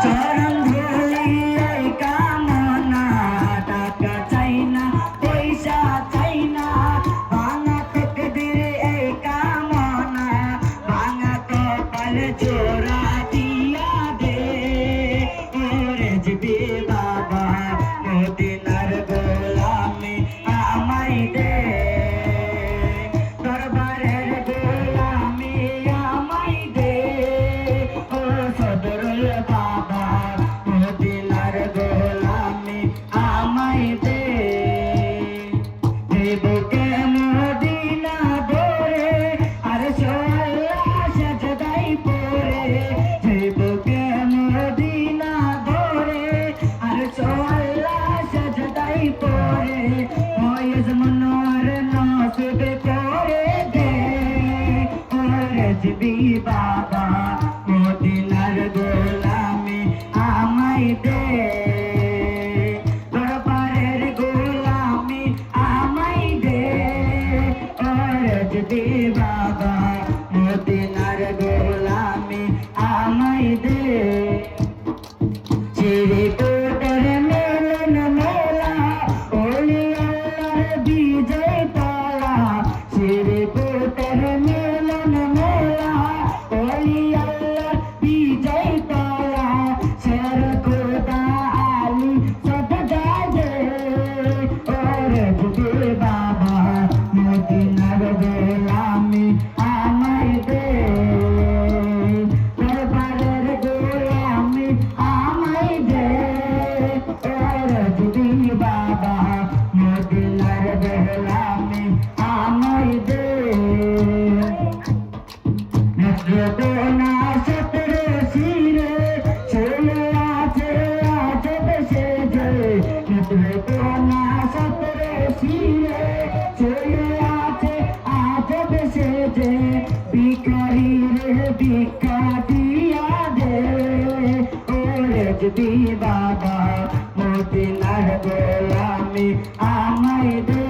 চরণ ধুলি এই কামনা, টাকা চাই না পয়সা চাই না, ভাঙা তকদির এই কামনা, ভাঙা কপাল জোড়া দিয়া দে, ওরে জিবি বাবা মদিনার গোলামি আমায় দে, দরবারের গোলামি আমায় দে, ও সদরুল বাবা মদিনার গোলামি আমায় দে, বুকে মদিনা ধরে আর সোয়াল্লা সাজদাই পরে, বুকে মদিনা ধরে আর সোয়াল্লা সাজদাই পরে, ফয়েজ মনোয়ার নসিব করে দে, ওরে জিবি বাবা মদিনার গোলামি আমায় দে, দরবারের গোলামি আমায় দে, ওরে জিবি বাবা মদিনার গোলামি আমায় দে। চিরকুটের মিলন মেলা ওলি আল্লাহর বিজয় তারা, চিরকুটের মিলন মেলা ওলি আল্লাহর বিজয় তারা, শের খোদা আলী সদা দে, ওরে জিবি বাবা মদিনার গোলামি আমায় দে, দরবারের গোলামি আমায় দে, ওরে জিবি বাবা মদিনার গোলামি আমায় দে। নেত্রকোনা সতরে শিরে চলে আছে আজব সেজে, নেত্রকোনা সতরে শিরে চলে আছে আজব সেজে, ভিখারি রে ভিক্ষা দিয়া দে, ওরে জিবি বাবা মদিনার গোলামি আমায় দে।